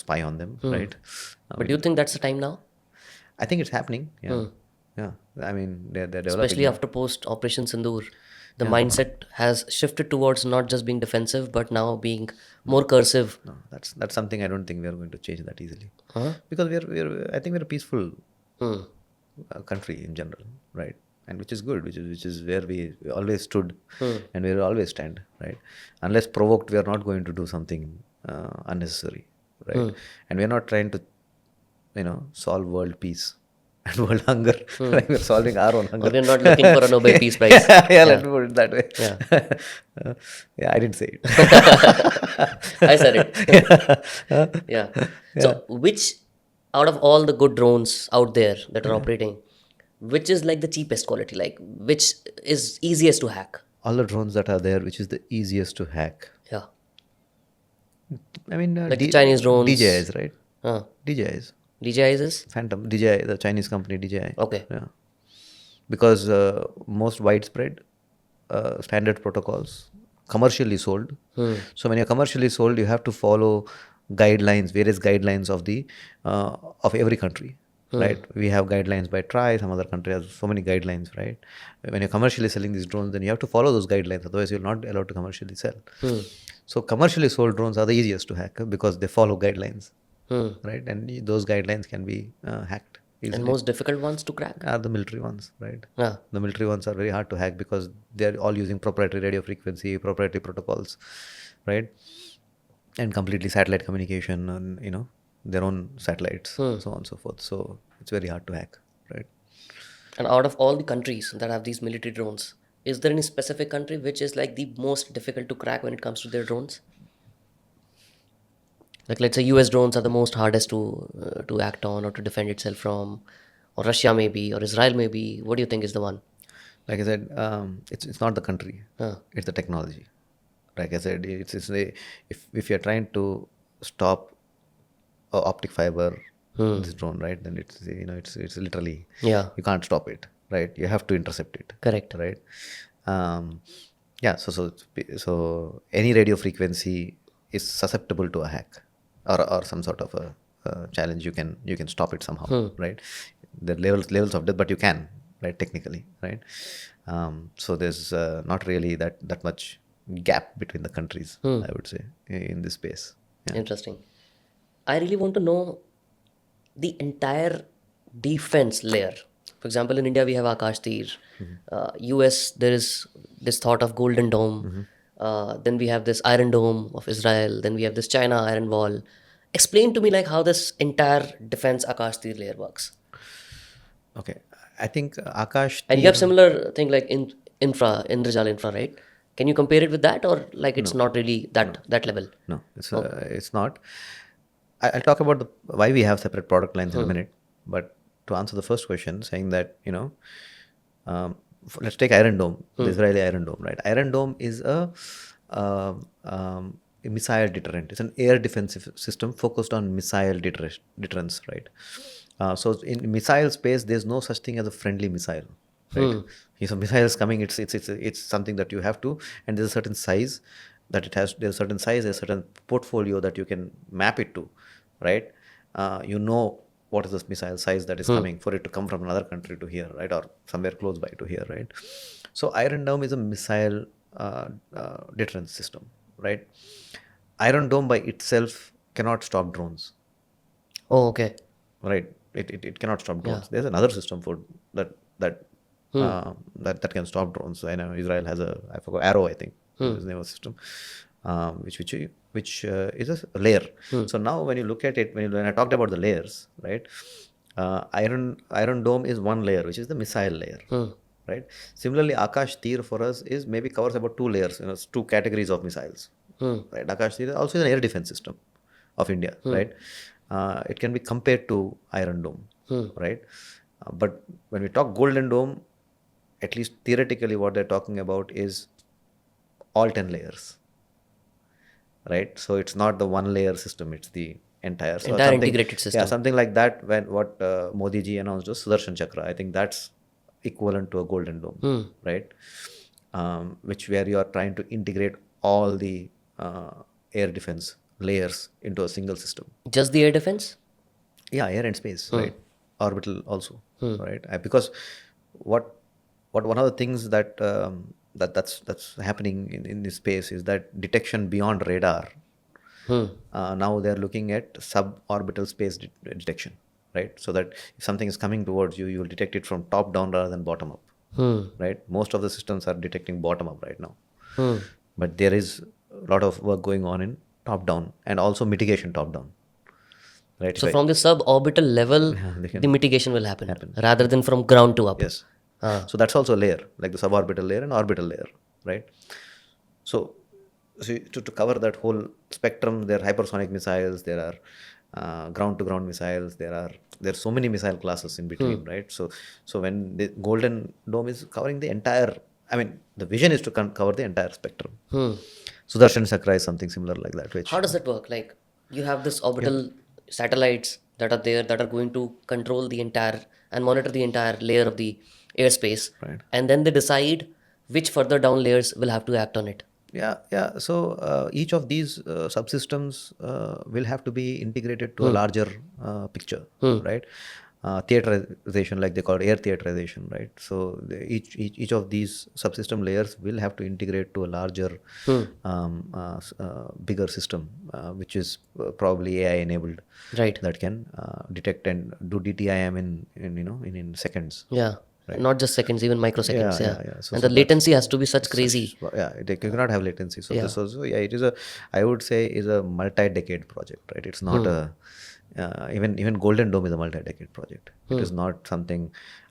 spy on them, right? But do you think that's the time now? I think it's happening. Yeah, yeah. I mean, they're developing. Especially after post Operation Sindoor, the mindset has shifted towards not just being defensive, but now being more cursive. No, that's something I don't think we are going to change that easily, Huh? because I think we're a peaceful Hmm. country in general, right? And which is good, which is where we always stood, and we will always stand, right? Unless provoked, we are not going to do something unnecessary, right? And we are not trying to, solve world peace and world hunger. Like we're solving our own hunger. Or we're not looking for a Nobel Peace Prize. Yeah, let me put it that way. Yeah. Yeah, I didn't say it. I said it. Yeah. So, which out of all the good drones out there that are operating, which is like the cheapest quality? Like, which is easiest to hack? All the drones that are there, which is the easiest to hack. Yeah. I mean, Like the Chinese drones. DJIs, right? Huh. DJIs. DJI is? Phantom. DJI, the Chinese company DJI. Okay. Yeah. Because most widespread standard protocols commercially sold. So when you're commercially sold, you have to follow guidelines, various guidelines of the of every country, right? We have guidelines by TRI, some other country has so many guidelines, right? When you're commercially selling these drones, then you have to follow those guidelines, otherwise you're not allowed to commercially sell. So commercially sold drones are the easiest to hack because they follow guidelines, right? And those guidelines can be hacked easily. And most difficult ones to crack? Are the military ones, right? Yeah. The military ones are very hard to hack because they're all using proprietary radio frequency, proprietary protocols, right? And completely satellite communication and, their own satellites, so on and so forth. So it's very hard to hack, right? And out of all the countries that have these military drones, is there any specific country which is like the most difficult to crack when it comes to their drones? Like, let's say US drones are the most hardest to act on or to defend itself from, or Russia maybe, or Israel maybe. What do you think is the one? Like I said, it's not the country, it's the technology. Like I said, if you're trying to stop optic fiber this drone, right? Then it's literally Yeah. you can't stop it, right? You have to intercept it. Correct. Right. Yeah. So any radio frequency is susceptible to a hack or some sort of a challenge. You can stop it somehow, right? There are levels of death, but you can, right? Technically, right? So there's not really that much gap between the countries, I would say, in this space. Yeah. Interesting. I really want to know the entire defense layer. For example, in India, we have Akash, Teer. US, there is this thought of Golden Dome. Then we have this Iron Dome of Israel. Then we have this China Iron Wall. Explain to me like how this entire defense Akash, Teer layer works. Okay. I think Akash... And you have similar thing like in Indrajaal infra, right? Can you compare it with that, or like it's not really that level? No, it's not. I'll talk about why we have separate product lines in a minute. But to answer the first question, saying that, let's take Iron Dome, the Israeli Iron Dome, right? Iron Dome is a missile deterrent. It's an air defensive system focused on missile deterrence, right? So in missile space, there's no such thing as a friendly missile, right? So missiles coming, it's something that you have to, and there's a certain size that it has. There's a certain size, there's a certain portfolio that you can map it to, right? What is this missile size that is coming for it to come from another country to here, right? Or somewhere close by to here, right? So Iron Dome is a missile deterrence system, right? Iron Dome by itself cannot stop drones. Oh, okay. Right. It cannot stop drones. There's another system for that can stop drones. So I know Israel has I forgot, Arrow, I think is the name of the system, which is a layer. So now when you look at it, when I talked about the layers, right? Iron Dome is one layer, which is the missile layer, right? Similarly, Akash Teer for us is maybe covers about two layers, two categories of missiles, right? Akash Teer also is an air defense system of India, right? It can be compared to Iron Dome, right? But when we talk Golden Dome, at least theoretically what they're talking about is all 10 layers, right? So it's not the one layer system, it's the entire integrated system. Yeah, something like that. What Modi ji announced was Sudarshan Chakra. I think that's equivalent to a Golden Dome, right? Where you are trying to integrate all the air defense layers into a single system. Just the air defense? Yeah, air and space, right? Orbital also, right? Because what one of the things that that's happening in this space is that detection beyond radar. Now they're looking at suborbital space detection, right? So that if something is coming towards you, you will detect it from top down rather than bottom up, right? Most of the systems are detecting bottom up right now, but there is a lot of work going on in top down and also mitigation top down, right? So from the suborbital level, they can the mitigation will happen rather than from ground to up. Yes. So that's also a layer, like the suborbital layer and orbital layer, right? So, to cover that whole spectrum, there are hypersonic missiles, there are ground-to-ground missiles, there's so many missile classes in between, right? So when the Golden Dome is covering the entire, I mean, the vision is to cover the entire spectrum. Sudarshan Chakra is something similar like that, which How does that work? Like you have this orbital satellites that are there that are going to control the entire and monitor the entire layer of the airspace, Right. and then they decide which further down layers will have to act on it. Yeah. So each of these subsystems will have to be integrated to a larger picture, right? Theaterization, like they call it air theaterization, right? So each of these subsystem layers will have to integrate to a larger, bigger system, which is probably AI enabled, Right. that can detect and do DTIM in seconds. Yeah. Not just seconds, even microseconds. Yeah. And the latency has to be such crazy. You cannot have latency. So this also, it is I would say, is a multi-decade project, right? It's not even Golden Dome is a multi-decade project. It is not something